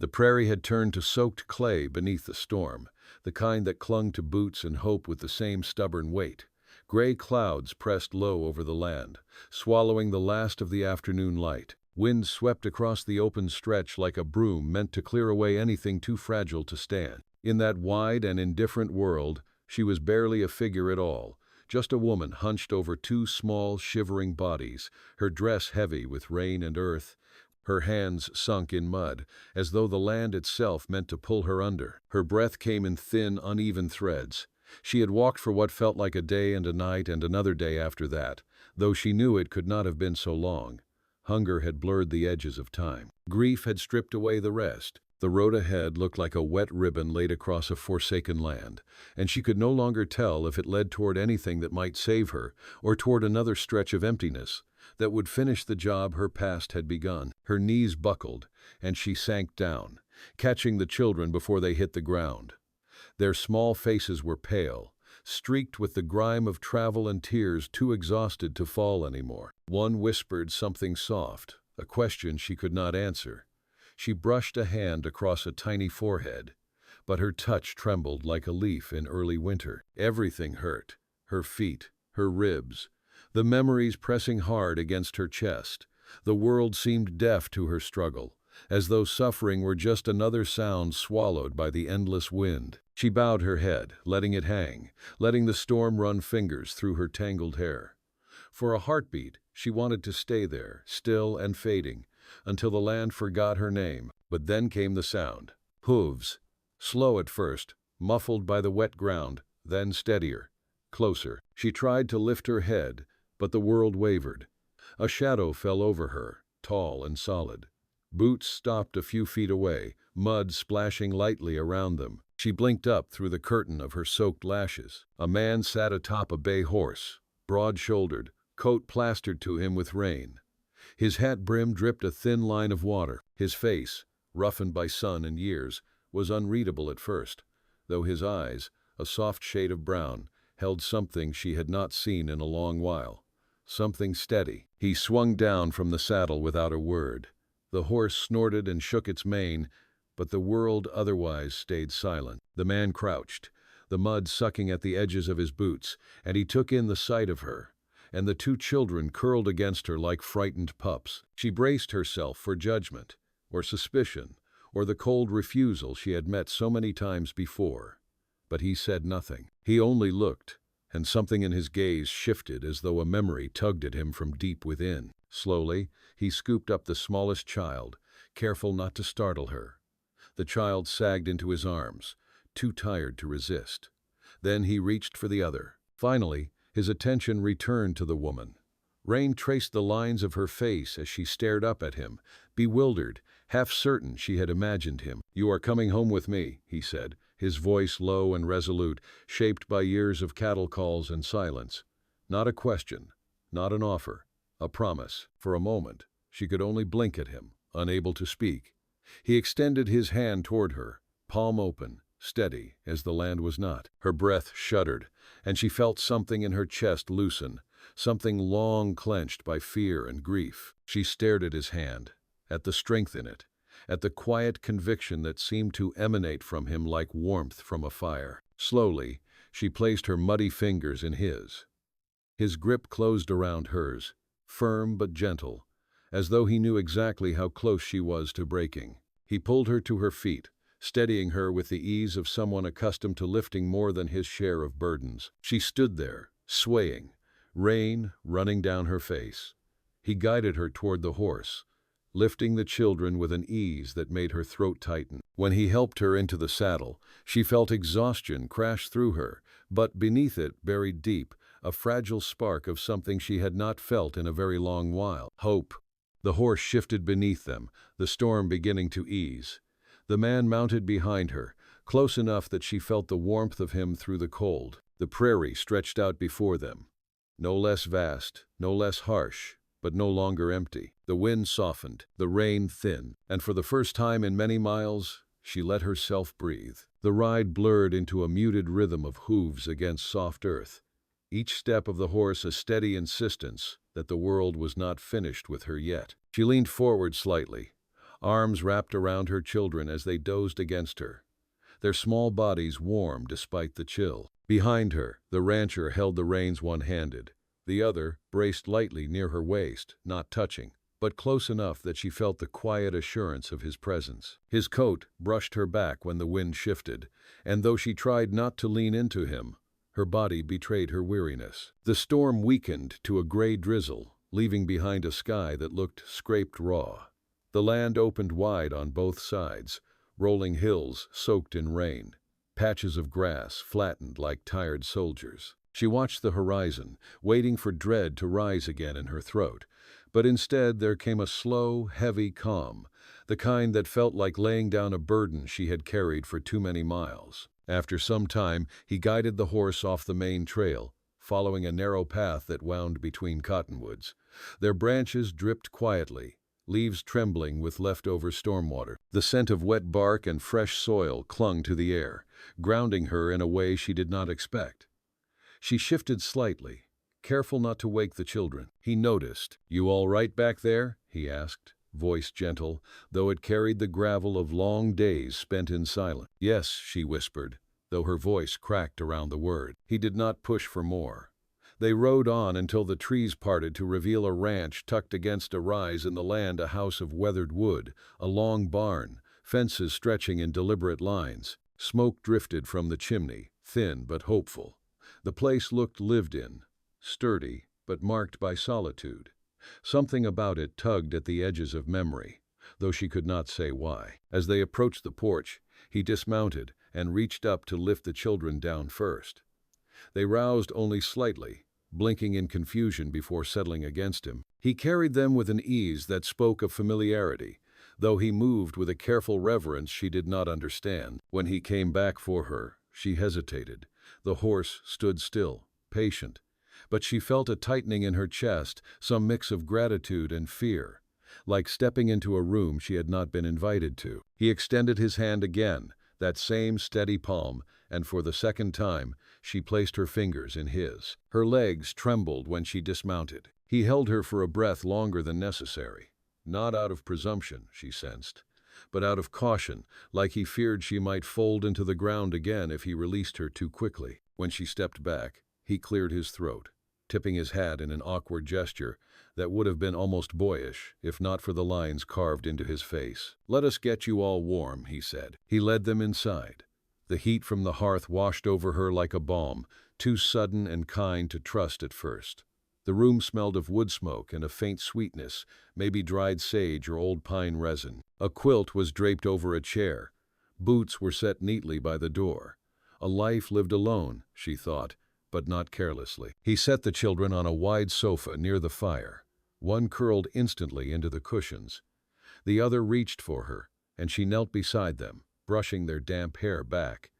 The prairie had turned to soaked clay beneath the storm, the kind that clung to boots and hope with the same stubborn weight. Gray clouds pressed low over the land, swallowing the last of the afternoon light. Wind swept across the open stretch like a broom meant to clear away anything too fragile to stand. In that wide and indifferent world, she was barely a figure at all, just a woman hunched over two small, shivering bodies, her dress heavy with rain and earth, her hands sunk in mud, as though the land itself meant to pull her under. Her breath came in thin, uneven threads. She had walked for what felt like a day and a night and another day after that, though she knew it could not have been so long. Hunger had blurred the edges of time. Grief had stripped away the rest. The road ahead looked like a wet ribbon laid across a forsaken land, and she could no longer tell if it led toward anything that might save her, or toward another stretch of emptiness that would finish the job her past had begun. Her knees buckled, and she sank down, catching the children before they hit the ground. Their small faces were pale, streaked with the grime of travel and tears, too exhausted to fall anymore. One whispered something soft, a question she could not answer. She brushed a hand across a tiny forehead, but her touch trembled like a leaf in early winter. Everything hurt, her feet, her ribs, the memories pressing hard against her chest. The world seemed deaf to her struggle, as though suffering were just another sound swallowed by the endless wind. She bowed her head, letting it hang, letting the storm run fingers through her tangled hair. For a heartbeat, she wanted to stay there, still and fading, until the land forgot her name. But then came the sound. Hooves. Slow at first, muffled by the wet ground, then steadier, closer. She tried to lift her head, but the world wavered. A shadow fell over her, tall and solid. Boots stopped a few feet away, mud splashing lightly around them. She blinked up through the curtain of her soaked lashes. A man sat atop a bay horse, broad-shouldered, coat plastered to him with rain. His hat brim dripped a thin line of water. His face, roughened by sun and years, was unreadable at first, though his eyes, a soft shade of brown, held something she had not seen in a long while. Something steady. He swung down from the saddle without a word. The horse snorted and shook its mane, but the world otherwise stayed silent. The man crouched, the mud sucking at the edges of his boots, and he took in the sight of her, and the two children curled against her like frightened pups. She braced herself for judgment, or suspicion, or the cold refusal she had met so many times before. But he said nothing. He only looked, and something in his gaze shifted as though a memory tugged at him from deep within. Slowly, he scooped up the smallest child, careful not to startle her. The child sagged into his arms, too tired to resist. Then he reached for the other. Finally, his attention returned to the woman. Rain traced the lines of her face as she stared up at him, bewildered, half certain she had imagined him. "You are coming home with me," he said, his voice low and resolute, shaped by years of cattle calls and silence. Not a question, not an offer, a promise. For a moment, she could only blink at him, unable to speak. He extended his hand toward her, palm open, steady as the land was not. Her breath shuddered, and she felt something in her chest loosen, something long clenched by fear and grief. She stared at his hand, at the strength in it, at the quiet conviction that seemed to emanate from him like warmth from a fire. Slowly, she placed her muddy fingers in his. His grip closed around hers, firm but gentle, as though he knew exactly how close she was to breaking. He pulled her to her feet, steadying her with the ease of someone accustomed to lifting more than his share of burdens. She stood there, swaying, rain running down her face. He guided her toward the horse, lifting the children with an ease that made her throat tighten. When he helped her into the saddle, she felt exhaustion crash through her, but beneath it, buried deep, a fragile spark of something she had not felt in a very long while. Hope. The horse shifted beneath them, the storm beginning to ease. The man mounted behind her, close enough that she felt the warmth of him through the cold. The prairie stretched out before them, no less vast, no less harsh, but no longer empty. The wind softened, the rain thinned, and for the first time in many miles, she let herself breathe. The ride blurred into a muted rhythm of hooves against soft earth, each step of the horse a steady insistence that the world was not finished with her yet. She leaned forward slightly, arms wrapped around her children as they dozed against her, their small bodies warm despite the chill. Behind her, the rancher held the reins one-handed, the other braced lightly near her waist, not touching, but close enough that she felt the quiet assurance of his presence. His coat brushed her back when the wind shifted, and though she tried not to lean into him, her body betrayed her weariness. The storm weakened to a gray drizzle, leaving behind a sky that looked scraped raw. The land opened wide on both sides, rolling hills soaked in rain, patches of grass flattened like tired soldiers. She watched the horizon, waiting for dread to rise again in her throat, but instead there came a slow, heavy calm, the kind that felt like laying down a burden she had carried for too many miles. After some time, he guided the horse off the main trail, following a narrow path that wound between cottonwoods. Their branches dripped quietly, leaves trembling with leftover stormwater. The scent of wet bark and fresh soil clung to the air, grounding her in a way she did not expect. She shifted slightly, careful not to wake the children. He noticed. "You all right back there?" he asked, voice gentle, though it carried the gravel of long days spent in silence. "Yes," she whispered, though her voice cracked around the word. He did not push for more. They rode on until the trees parted to reveal a ranch tucked against a rise in the land, a house of weathered wood, a long barn, fences stretching in deliberate lines. Smoke drifted from the chimney, thin but hopeful. The place looked lived in, sturdy but marked by solitude. Something about it tugged at the edges of memory, though she could not say why. As they approached the porch, he dismounted and reached up to lift the children down first. They roused only slightly, blinking in confusion before settling against him. He carried them with an ease that spoke of familiarity, though he moved with a careful reverence she did not understand. When he came back for her, she hesitated. The horse stood still, patient, but she felt a tightening in her chest, some mix of gratitude and fear, like stepping into a room she had not been invited to. He extended his hand again, that same steady palm, and for the second time, she placed her fingers in his. Her legs trembled when she dismounted. He held her for a breath longer than necessary, not out of presumption, she sensed, but out of caution, like he feared she might fold into the ground again if he released her too quickly. When she stepped back, he cleared his throat, tipping his hat in an awkward gesture that would have been almost boyish if not for the lines carved into his face. "Let us get you all warm," he said. He led them inside. The heat from the hearth washed over her like a balm, too sudden and kind to trust at first. The room smelled of wood smoke and a faint sweetness, maybe dried sage or old pine resin. A quilt was draped over a chair. Boots were set neatly by the door. A life lived alone, she thought, but not carelessly. He set the children on a wide sofa near the fire. One curled instantly into the cushions. The other reached for her, and she knelt beside them, brushing their damp hair back.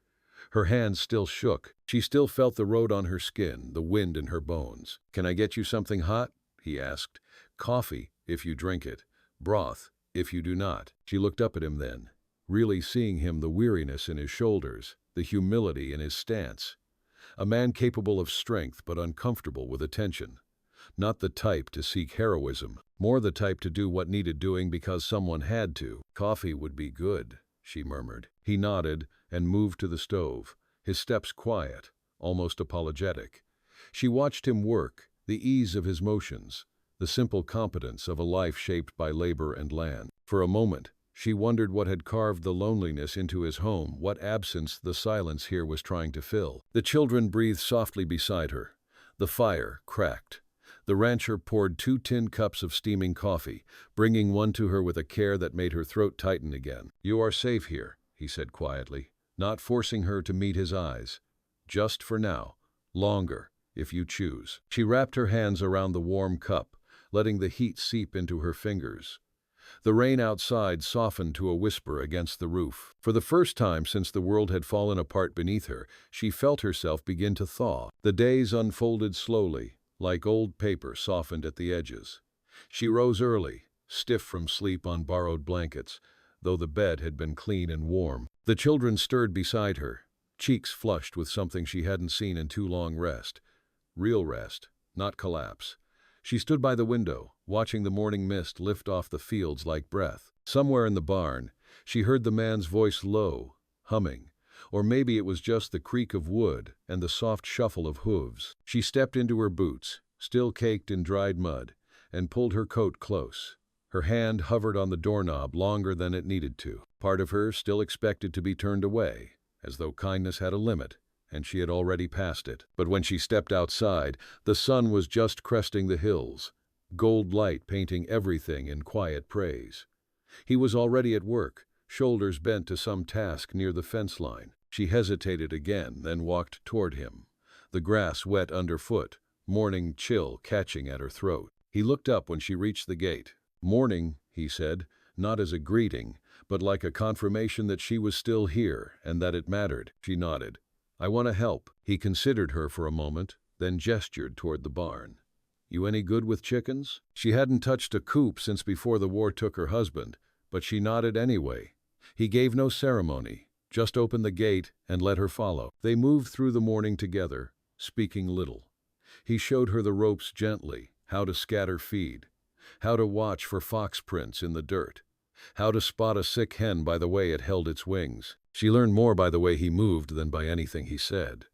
Her hands still shook. She still felt the road on her skin, the wind in her bones. "Can I get you something hot?" he asked. "Coffee, if you drink it. Broth, if you do not." She looked up at him then, really seeing him, the weariness in his shoulders, the humility in his stance. A man capable of strength but uncomfortable with attention. Not the type to seek heroism, more the type to do what needed doing because someone had to. "Coffee would be good," she murmured. He nodded and moved to the stove, his steps quiet, almost apologetic. She watched him work, the ease of his motions, the simple competence of a life shaped by labor and land. For a moment, she wondered what had carved the loneliness into his home, what absence the silence here was trying to fill. The children breathed softly beside her. The fire cracked. The rancher poured 2 tin cups of steaming coffee, bringing one to her with a care that made her throat tighten again. "You are safe here," he said quietly, not forcing her to meet his eyes. "Just for now. Longer, if you choose." She wrapped her hands around the warm cup, letting the heat seep into her fingers. The rain outside softened to a whisper against the roof. For the first time since the world had fallen apart beneath her, she felt herself begin to thaw. The days unfolded slowly, like old paper softened at the edges. She rose early, stiff from sleep on borrowed blankets, though the bed had been clean and warm. The children stirred beside her, cheeks flushed with something she hadn't seen in too long. Rest. Real rest, not collapse. She stood by the window, watching the morning mist lift off the fields like breath. Somewhere in the barn, she heard the man's voice low, humming, or maybe it was just the creak of wood and the soft shuffle of hooves. She stepped into her boots, still caked in dried mud, and pulled her coat close. Her hand hovered on the doorknob longer than it needed to. Part of her still expected to be turned away, as though kindness had a limit, and she had already passed it. But when she stepped outside, the sun was just cresting the hills, gold light painting everything in quiet praise. He was already at work, shoulders bent to some task near the fence line. She hesitated again, then walked toward him, the grass wet underfoot, morning chill catching at her throat. He looked up when she reached the gate. "Morning," he said, not as a greeting, but like a confirmation that she was still here and that it mattered. She nodded. "I want to help." He considered her for a moment, then gestured toward the barn. "You any good with chickens?" She hadn't touched a coop since before the war took her husband, but she nodded anyway. He gave no ceremony, just opened the gate and let her follow. They moved through the morning together, speaking little. He showed her the ropes gently, how to scatter feed, how to watch for fox prints in the dirt, how to spot a sick hen by the way it held its wings. She learned more by the way he moved than by anything he said.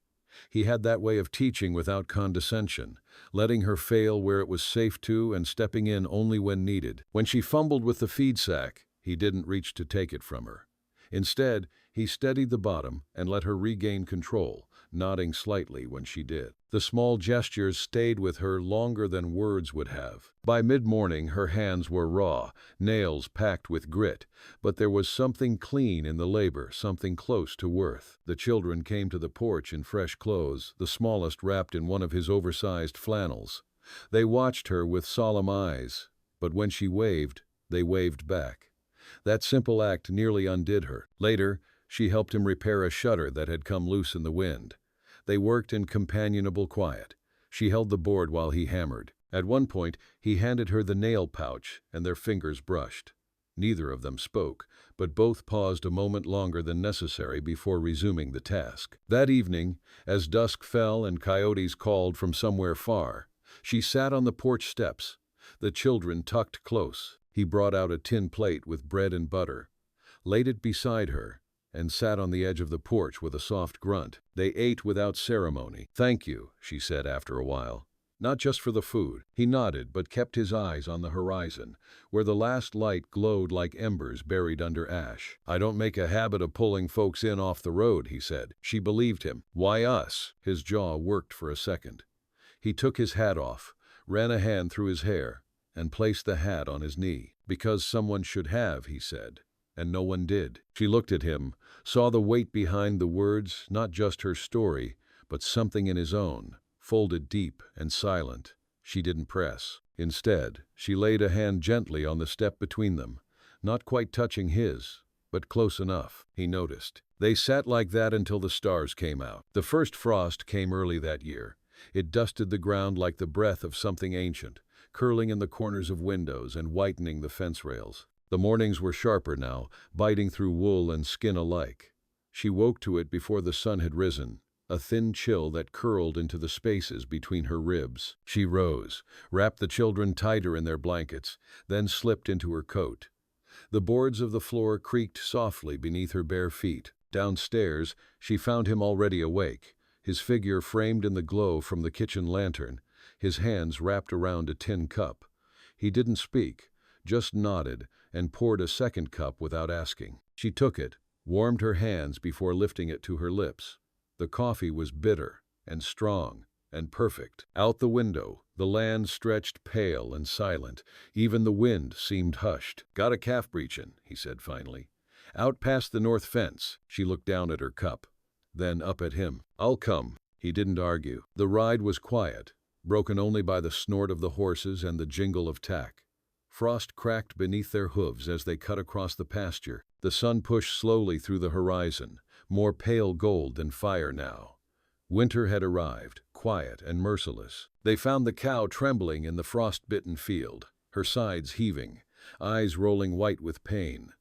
He had that way of teaching without condescension, letting her fail where it was safe to and stepping in only when needed. When she fumbled with the feed sack, he didn't reach to take it from her. Instead, he steadied the bottom and let her regain control, nodding slightly when she did. The small gestures stayed with her longer than words would have. By mid-morning, her hands were raw, nails packed with grit, but there was something clean in the labor, something close to worth. The children came to the porch in fresh clothes, the smallest wrapped in one of his oversized flannels. They watched her with solemn eyes, but when she waved, they waved back. That simple act nearly undid her. Later, she helped him repair a shutter that had come loose in the wind. They worked in companionable quiet. She held the board while he hammered. At one point, he handed her the nail pouch, and their fingers brushed. Neither of them spoke, but both paused a moment longer than necessary before resuming the task. That evening, as dusk fell and coyotes called from somewhere far, she sat on the porch steps, the children tucked close. He brought out a tin plate with bread and butter, laid it beside her, and sat on the edge of the porch with a soft grunt. They ate without ceremony. "Thank you," she said after a while. "Not just for the food." He nodded, but kept his eyes on the horizon, where the last light glowed like embers buried under ash. "I don't make a habit of pulling folks in off the road," he said. She believed him. "Why us?" His jaw worked for a second. He took his hat off, ran a hand through his hair, and placed the hat on his knee. "Because someone should have," he said, and no one did. She looked at him, saw the weight behind the words, not just her story, but something in his own, folded deep and silent. She didn't press. Instead, she laid a hand gently on the step between them, not quite touching his, but close enough. He noticed. They sat like that until the stars came out. The first frost came early that year. It dusted the ground like the breath of something ancient, curling in the corners of windows and whitening the fence rails. The mornings were sharper now, biting through wool and skin alike. She woke to it before the sun had risen, a thin chill that curled into the spaces between her ribs. She rose, wrapped the children tighter in their blankets, then slipped into her coat. The boards of the floor creaked softly beneath her bare feet. Downstairs, she found him already awake, his figure framed in the glow from the kitchen lantern, his hands wrapped around a tin cup. He didn't speak, just nodded and poured a second cup without asking. She took it, warmed her hands before lifting it to her lips. The coffee was bitter and strong and perfect. Out the window, the land stretched pale and silent. Even the wind seemed hushed. "Got a calf breechin'," he said finally. "Out past the north fence." She looked down at her cup, then up at him. "I'll come." He didn't argue. The ride was quiet, broken only by the snort of the horses and the jingle of tack. Frost cracked beneath their hooves as they cut across the pasture. The sun pushed slowly through the horizon, more pale gold than fire now. Winter had arrived, quiet and merciless. They found the cow trembling in the frost-bitten field, her sides heaving, eyes rolling white with pain.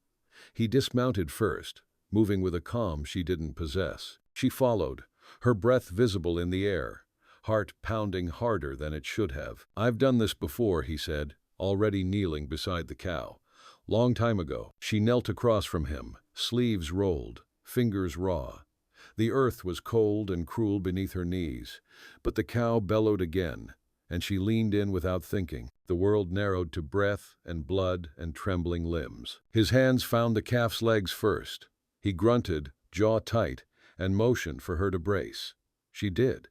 He dismounted first, moving with a calm she didn't possess. She followed, her breath visible in the air, heart pounding harder than it should have. "I've done this before," he said, already kneeling beside the cow. "Long time ago." She knelt across from him, sleeves rolled, fingers raw. The earth was cold and cruel beneath her knees, but the cow bellowed again, and she leaned in without thinking. The world narrowed to breath and blood and trembling limbs. His hands found the calf's legs first. He grunted, jaw tight, and motioned for her to brace. She did.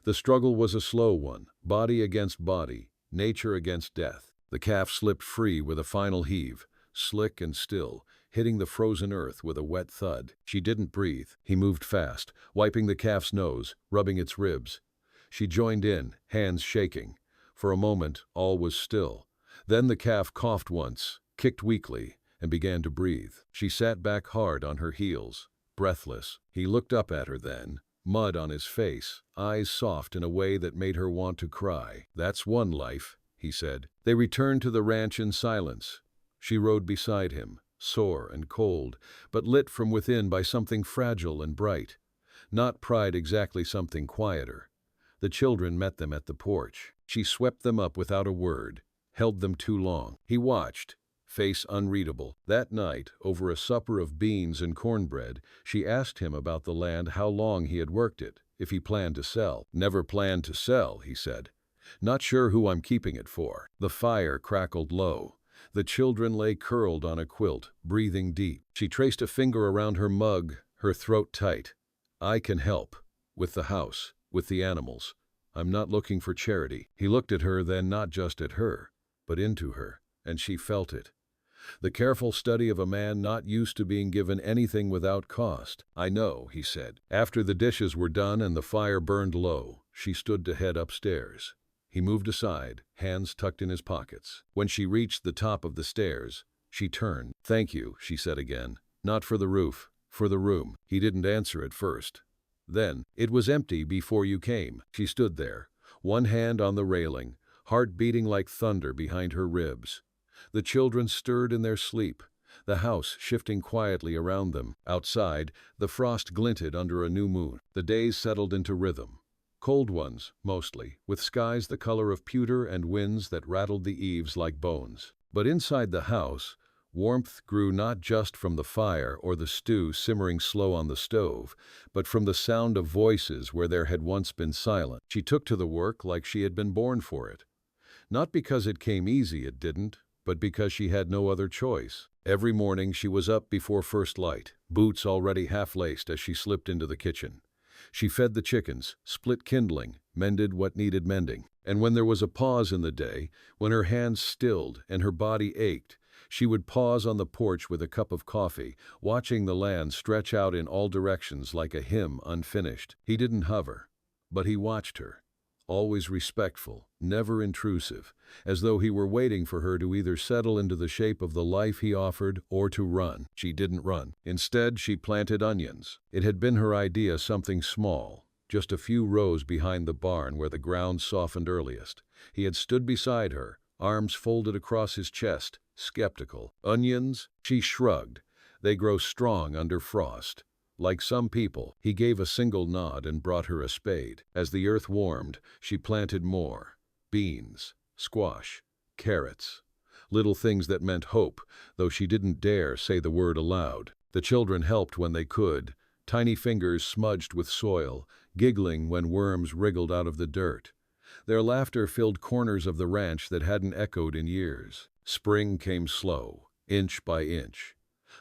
The struggle was a slow one, body against body, nature against death. The calf slipped free with a final heave, slick and still, hitting the frozen earth with a wet thud. She didn't breathe. He moved fast, wiping the calf's nose, rubbing its ribs. She joined in, hands shaking. For a moment, all was still. Then the calf coughed once, kicked weakly, and began to breathe. She sat back hard on her heels, breathless. He looked up at her then, mud on his face, eyes soft in a way that made her want to cry. "That's one life," he said. They returned to the ranch in silence. She rode beside him, sore and cold, but lit from within by something fragile and bright. Not pride exactly, something quieter. The children met them at the porch. She swept them up without a word, held them too long. He watched, face unreadable. That night, over a supper of beans and cornbread, she asked him about the land, how long he had worked it, if he planned to sell. "Never planned to sell," he said. "Not sure who I'm keeping it for." The fire crackled low. The children lay curled on a quilt, breathing deep. She traced a finger around her mug, her throat tight. "I can help. With the house, with the animals. I'm not looking for charity." He looked at her then, not just at her, but into her, and she felt it. The careful study of a man not used to being given anything without cost. "I know," he said. After the dishes were done and the fire burned low, she stood to head upstairs. He moved aside, hands tucked in his pockets. When she reached the top of the stairs, she turned. "Thank you," she said again. "Not for the roof, for the room." He didn't answer at first. Then, "It was empty before you came." She stood there, one hand on the railing, heart beating like thunder behind her ribs. The children stirred in their sleep, the house shifting quietly around them. Outside, the frost glinted under a new moon. The days settled into rhythm. Cold ones, mostly, with skies the color of pewter and winds that rattled the eaves like bones. But inside the house, warmth grew not just from the fire or the stew simmering slow on the stove, but from the sound of voices where there had once been silence. She took to the work like she had been born for it. Not because it came easy, it didn't, but because she had no other choice. Every morning she was up before first light, boots already half-laced as she slipped into the kitchen. She fed the chickens, split kindling, mended what needed mending. And when there was a pause in the day, when her hands stilled and her body ached, she would pause on the porch with a cup of coffee, watching the land stretch out in all directions like a hymn unfinished. He didn't hover, but he watched her, always respectful, never intrusive, as though he were waiting for her to either settle into the shape of the life he offered or to run. She didn't run. Instead, she planted onions. It had been her idea, something small, just a few rows behind the barn where the ground softened earliest. He had stood beside her, arms folded across his chest, skeptical. "Onions?" She shrugged. "They grow strong under frost. Like some people." He gave a single nod and brought her a spade. As the earth warmed, she planted more. Beans, squash, carrots. Little things that meant hope, though she didn't dare say the word aloud. The children helped when they could, tiny fingers smudged with soil, giggling when worms wriggled out of the dirt. Their laughter filled corners of the ranch that hadn't echoed in years. Spring came slow, inch by inch.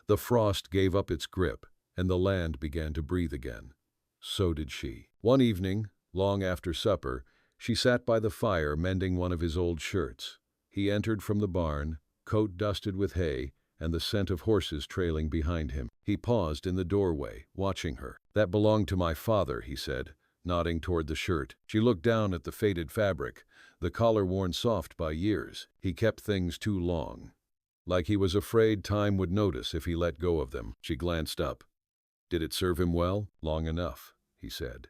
The frost gave up its grip, and the land began to breathe again. So did she. One evening, long after supper, she sat by the fire mending one of his old shirts. He entered from the barn, coat dusted with hay, and the scent of horses trailing behind him. He paused in the doorway, watching her. "That belonged to my father," he said, nodding toward the shirt. She looked down at the faded fabric, the collar worn soft by years. He kept things too long. Like he was afraid time would notice if he let go of them. She glanced up. "Did it serve him well?" "Long enough," he said.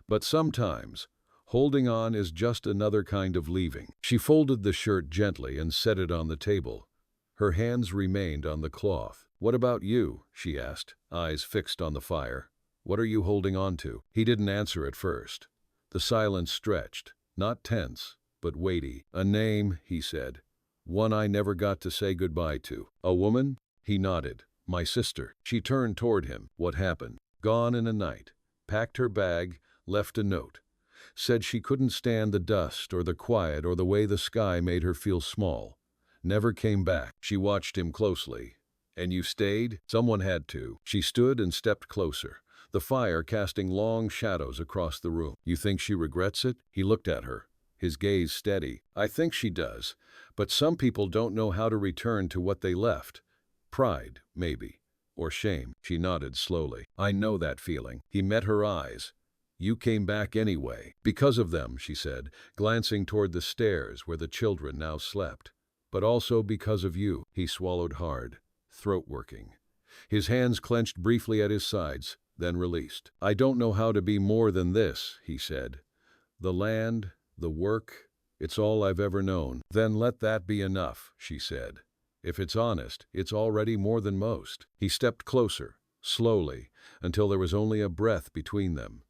"But sometimes, holding on is just another kind of leaving." She folded the shirt gently and set it on the table. Her hands remained on the cloth. "What about you?" she asked, eyes fixed on the fire. "What are you holding on to?" He didn't answer at first. The silence stretched, not tense, but weighty. "A name," he said. "One I never got to say goodbye to." "A woman?" He nodded. "My sister." She turned toward him. "What happened?" "Gone in a night. Packed her bag, left a note. Said she couldn't stand the dust or the quiet or the way the sky made her feel small. Never came back." She watched him closely. "And you stayed?" "Someone had to." She stood and stepped closer, the fire casting long shadows across the room. "You think she regrets it?" He looked at her, his gaze steady. "I think she does, but some people don't know how to return to what they left. Pride, maybe, or shame." She nodded slowly. "I know that feeling." He met her eyes. "You came back anyway." "Because of them," she said, glancing toward the stairs where the children now slept. "But also because of you." He swallowed hard, throat working. His hands clenched briefly at his sides, then released. "I don't know how to be more than this," he said. "The land, the work, it's all I've ever known." "Then let that be enough," she said. "If it's honest, it's already more than most." He stepped closer, slowly, until there was only a breath between them.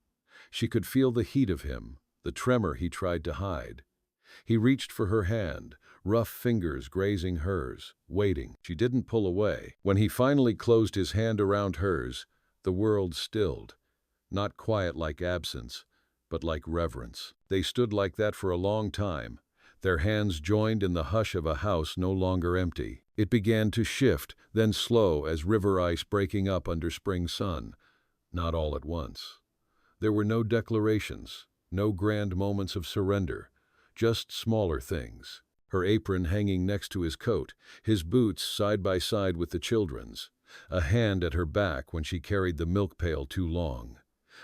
She could feel the heat of him, the tremor he tried to hide. He reached for her hand, rough fingers grazing hers, waiting. She didn't pull away. When he finally closed his hand around hers, the world stilled. Not quiet like absence, but like reverence. They stood like that for a long time, their hands joined in the hush of a house no longer empty. It began to shift, then slow as river ice breaking up under spring sun. Not all at once. There were no declarations, no grand moments of surrender, just smaller things. Her apron hanging next to his coat, his boots side by side with the children's, a hand at her back when she carried the milk pail too long,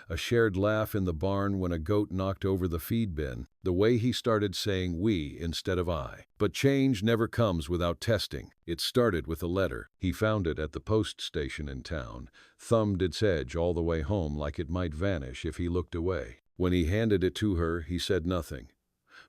a shared laugh in the barn when a goat knocked over the feed bin, the way he started saying we instead of I. But change never comes without testing. It started with a letter. He found it at the post station in town, thumbed its edge all the way home like it might vanish if he looked away. When he handed it to her, he said nothing.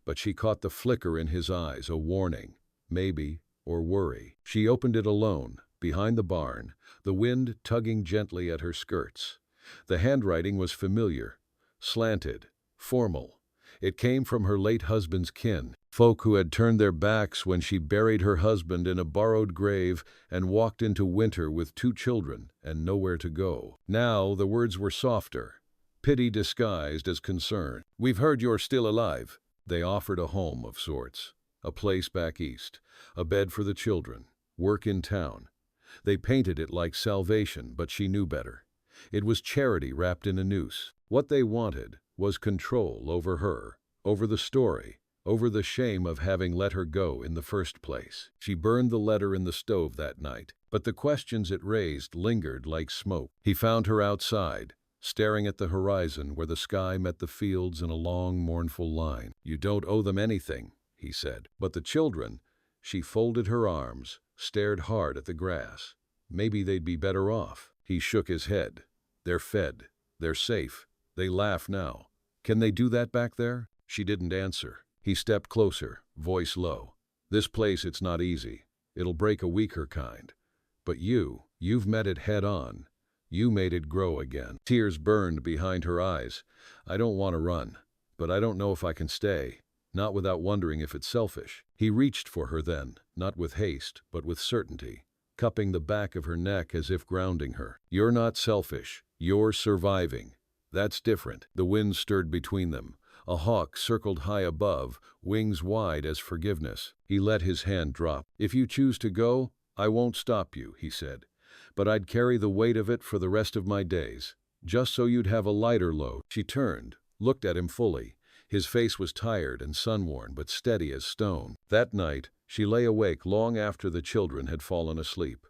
But she caught the flicker in his eyes, a warning, maybe, or worry. She opened it alone, behind the barn, the wind tugging gently at her skirts. The handwriting was familiar, slanted, formal. It came from her late husband's kin, folk who had turned their backs when she buried her husband in a borrowed grave and walked into winter with 2 children and nowhere to go. Now the words were softer, pity disguised as concern. "We've heard you're still alive." They offered a home of sorts, a place back east, a bed for the children, work in town. They painted it like salvation, but she knew better. It was charity wrapped in a noose. What they wanted was control over her, over the story, over the shame of having let her go in the first place. She burned the letter in the stove that night, but the questions it raised lingered like smoke. He found her outside, staring at the horizon where the sky met the fields in a long, mournful line. "You don't owe them anything," he said. "But the children," she folded her arms, stared hard at the grass. "Maybe they'd be better off." He shook his head. "They're fed. They're safe. They laugh now. Can they do that back there?" She didn't answer. He stepped closer, voice low. "This place, it's not easy. It'll break a weaker kind. But you've met it head on. You made it grow again." Tears burned behind her eyes. "I don't want to run, but I don't know if I can stay. Not without wondering if it's selfish." He reached for her then, not with haste, but with certainty, cupping the back of her neck as if grounding her. "You're not selfish. You're surviving. That's different." The wind stirred between them. A hawk circled high above, wings wide as forgiveness. He let his hand drop. "If you choose to go, I won't stop you," he said. "But I'd carry the weight of it for the rest of my days, just so you'd have a lighter load." She turned, looked at him fully. His face was tired and sun-worn, but steady as stone. That night, she lay awake long after the children had fallen asleep.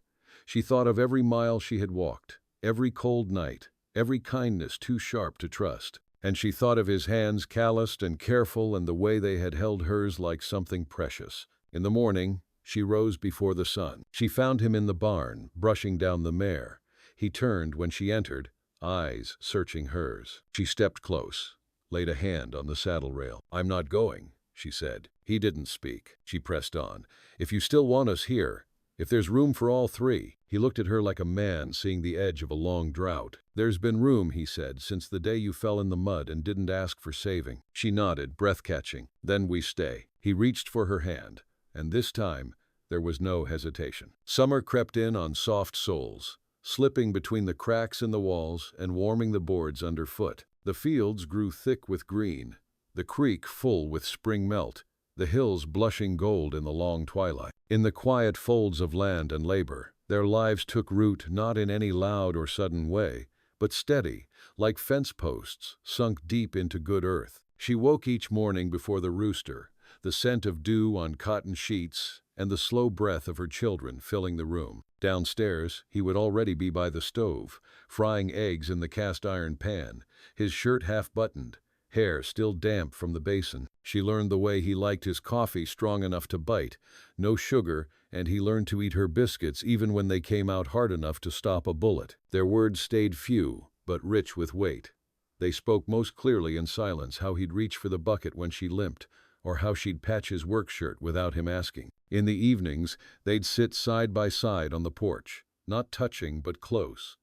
She thought of every mile she had walked, every cold night, every kindness too sharp to trust. And she thought of his hands calloused and careful and the way they had held hers like something precious. In the morning, she rose before the sun. She found him in the barn, brushing down the mare. He turned when she entered, eyes searching hers. She stepped close, laid a hand on the saddle rail. "I'm not going," she said. He didn't speak. She pressed on. "If you still want us here, If there's room for all three. He looked at her like a man seeing the edge of a long drought. There's been room, he said, since the day you fell in the mud and didn't ask for saving. She nodded, breath-catching. Then we stay. He reached for her hand, and this time there was no hesitation. Summer crept in on soft soles, slipping between the cracks in the walls and warming the boards underfoot. The fields grew thick with green, the creek full with spring melt, the hills blushing gold in the long twilight. In the quiet folds of land and labor, their lives took root not in any loud or sudden way, but steady, like fence posts sunk deep into good earth. She woke each morning before the rooster, the scent of dew on cotton sheets and the slow breath of her children filling the room. Downstairs, he would already be by the stove, frying eggs in the cast-iron pan, his shirt half-buttoned, hair still damp from the basin. She learned the way he liked his coffee strong enough to bite, no sugar, and he learned to eat her biscuits even when they came out hard enough to stop a bullet. Their words stayed few, but rich with weight. They spoke most clearly in silence, how he'd reach for the bucket when she limped, or how she'd patch his work shirt without him asking. In the evenings, they'd sit side by side on the porch, not touching but close.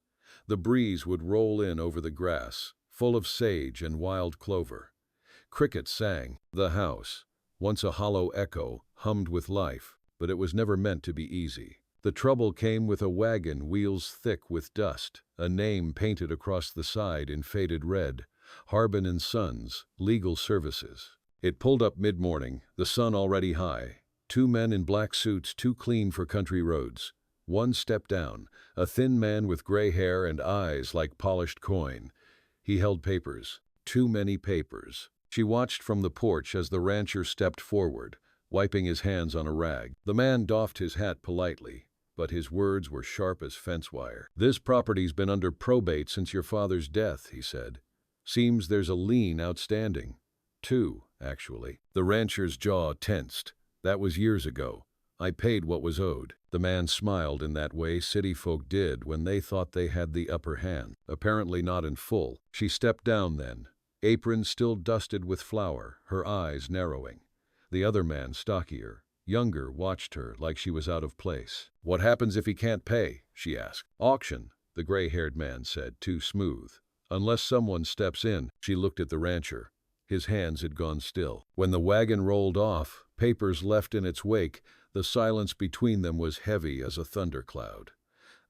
The breeze would roll in over the grass, full of sage and wild clover. Crickets sang. The house, once a hollow echo, hummed with life, but it was never meant to be easy. The trouble came with a wagon, wheels thick with dust, a name painted across the side in faded red, Harbin and Sons, Legal Services. It pulled up mid-morning, the sun already high. Two men in black suits too clean for country roads. One stepped down, a thin man with gray hair and eyes like polished coin. He held papers, too many papers. She watched from the porch as the rancher stepped forward, wiping his hands on a rag. The man doffed his hat politely, but his words were sharp as fence wire. "This property's been under probate since your father's death," he said. "Seems there's a lien outstanding. Two, actually." The rancher's jaw tensed. "That was years ago. I paid what was owed." The man smiled in that way city folk did when they thought they had the upper hand. Apparently not in full. She stepped down then, apron still dusted with flour, her eyes narrowing. The other man, stockier, younger, watched her like she was out of place. "What happens if he can't pay?" she asked. "Auction," the gray-haired man said, too smooth. "Unless someone steps in." She looked at the rancher. His hands had gone still. When the wagon rolled off, papers left in its wake, the silence between them was heavy as a thundercloud.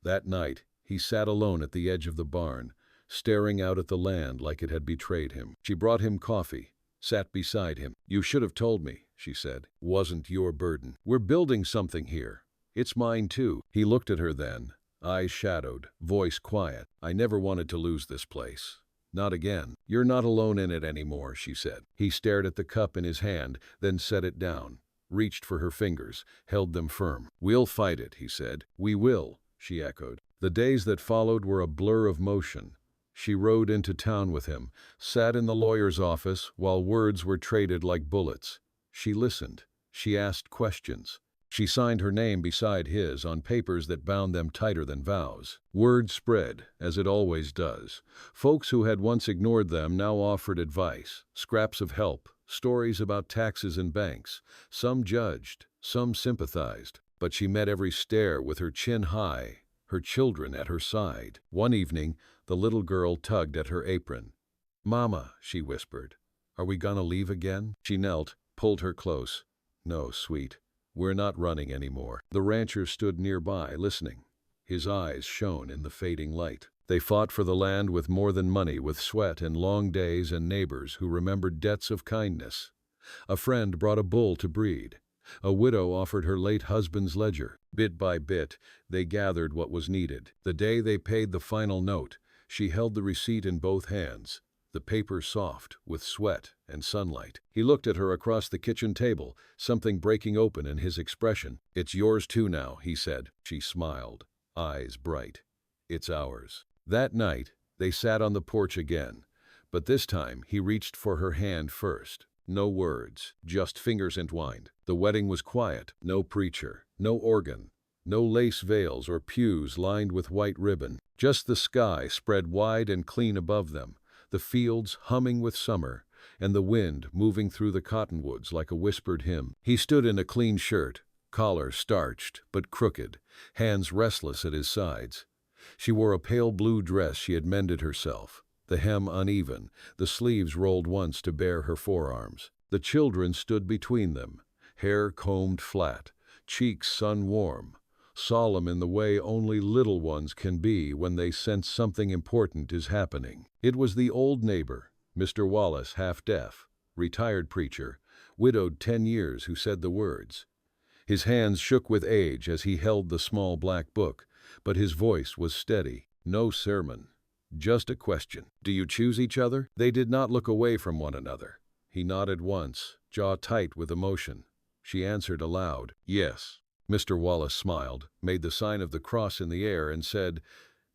That night, he sat alone at the edge of the barn, staring out at the land like it had betrayed him. She brought him coffee, sat beside him. "You should have told me," she said. "Wasn't your burden. We're building something here. It's mine too." He looked at her then, eyes shadowed, voice quiet. "I never wanted to lose this place. Not again." "You're not alone in it anymore," she said. He stared at the cup in his hand, then set it down, reached for her fingers, held them firm. "We'll fight it," he said. "We will," she echoed. The days that followed were a blur of motion. She rode into town with him, sat in the lawyer's office while words were traded like bullets. She listened. She asked questions. She signed her name beside his on papers that bound them tighter than vows. Word spread, as it always does. Folks who had once ignored them now offered advice, scraps of help, stories about taxes and banks. Some judged, some sympathized, but she met every stare with her chin high, her children at her side. One evening, the little girl tugged at her apron. "Mama," she whispered, "are we gonna leave again?" She knelt, pulled her close. "No, sweet. We're not running anymore." The rancher stood nearby, listening. His eyes shone in the fading light. They fought for the land with more than money, with sweat and long days and neighbors who remembered debts of kindness. A friend brought a bull to breed. A widow offered her late husband's ledger. Bit by bit, they gathered what was needed. The day they paid the final note, she held the receipt in both hands, the paper soft with sweat and sunlight. He looked at her across the kitchen table, something breaking open in his expression. "It's yours too now," he said. She smiled, eyes bright. "It's ours." That night, they sat on the porch again, but this time he reached for her hand first. No words, just fingers entwined. The wedding was quiet. No preacher, no organ, no lace veils or pews lined with white ribbon. Just the sky spread wide and clean above them, the fields humming with summer, and the wind moving through the cottonwoods like a whispered hymn. He stood in a clean shirt, collar starched but crooked, hands restless at his sides. She wore a pale blue dress she had mended herself, the hem uneven, the sleeves rolled once to bare her forearms. The children stood between them, hair combed flat, cheeks sun-warm, solemn in the way only little ones can be when they sense something important is happening. It was the old neighbor, Mr. Wallace, half-deaf, retired preacher, widowed 10 years, who said the words. His hands shook with age as he held the small black book, but his voice was steady. No sermon, just a question. Do you choose each other? They did not look away from one another. He nodded once, jaw tight with emotion. She answered aloud, yes. Mr. Wallace smiled, made the sign of the cross in the air, and said,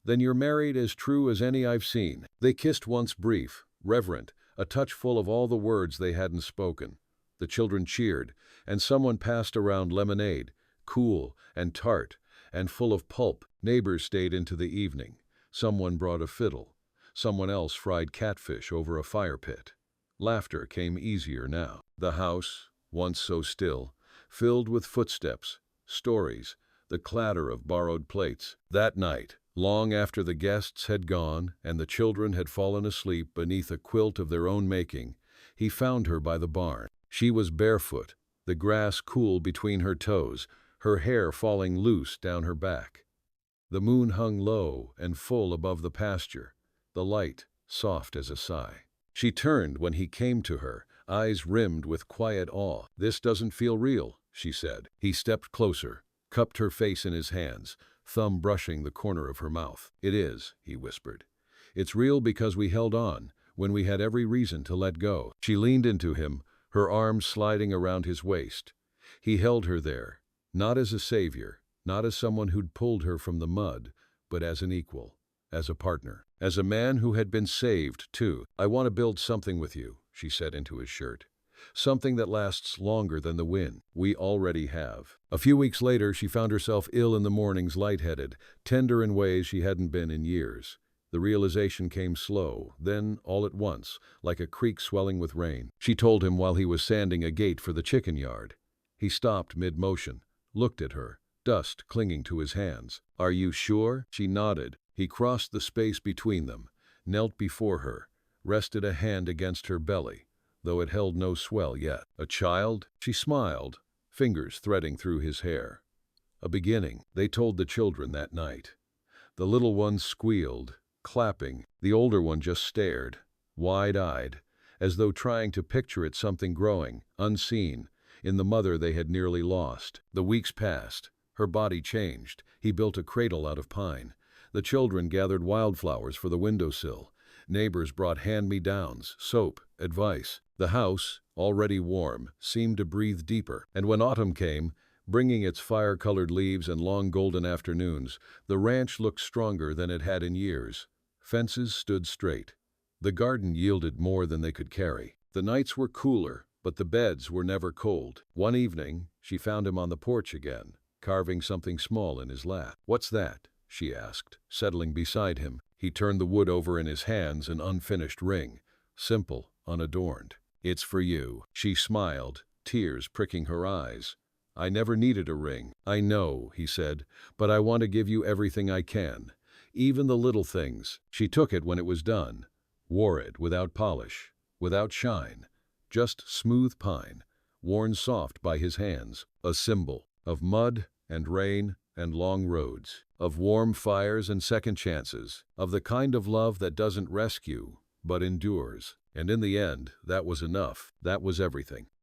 then you're married as true as any I've seen. They kissed once, brief, reverent, a touch full of all the words they hadn't spoken. The children cheered, and someone passed around lemonade, cool and tart and full of pulp. Neighbors stayed into the evening. Someone brought a fiddle. Someone else fried catfish over a fire pit. Laughter came easier now. The house, once so still, filled with footsteps, stories, the clatter of borrowed plates. That night, long after the guests had gone and the children had fallen asleep beneath a quilt of their own making, he found her by the barn. She was barefoot, the grass cool between her toes, her hair falling loose down her back. The moon hung low and full above the pasture, the light soft as a sigh. She turned when he came to her, eyes rimmed with quiet awe. This doesn't feel real, she said. He stepped closer, cupped her face in his hands, thumb brushing the corner of her mouth. It is, he whispered. It's real because we held on, when we had every reason to let go. She leaned into him, her arms sliding around his waist. He held her there, not as a savior, not as someone who'd pulled her from the mud, but as an equal, as a partner, as a man who had been saved, too. I want to build something with you, she said into his shirt. Something that lasts longer than the wind. We already have. A few weeks later, she found herself ill in the mornings, lightheaded, tender in ways she hadn't been in years. The realization came slow, then all at once, like a creek swelling with rain. She told him while he was sanding a gate for the chicken yard. He stopped mid-motion, looked at her, dust clinging to his hands. Are you sure? She nodded. He crossed the space between them, knelt before her, rested a hand against her belly, though it held no swell yet. A child? She smiled, fingers threading through his hair. A beginning, they told the children that night. The little one squealed, clapping. The older one just stared, wide-eyed, as though trying to picture it, something growing, unseen, in the mother they had nearly lost. The weeks passed. Her body changed. He built a cradle out of pine. The children gathered wildflowers for the windowsill. Neighbors brought hand-me-downs, soap, advice. The house, already warm, seemed to breathe deeper. And when autumn came, bringing its fire-colored leaves and long golden afternoons, the ranch looked stronger than it had in years. Fences stood straight. The garden yielded more than they could carry. The nights were cooler, but the beds were never cold. One evening, she found him on the porch again, carving something small in his lap. What's that? She asked, settling beside him. He turned the wood over in his hands, an unfinished ring, simple, unadorned. It's for you. She smiled, tears pricking her eyes. I never needed a ring. I know, he said, but I want to give you everything I can, even the little things. She took it when it was done, wore it without polish, without shine, just smooth pine, worn soft by his hands, a symbol of mud and rain and long roads, of warm fires and second chances, of the kind of love that doesn't rescue, but endures. And in the end, that was enough. That was everything.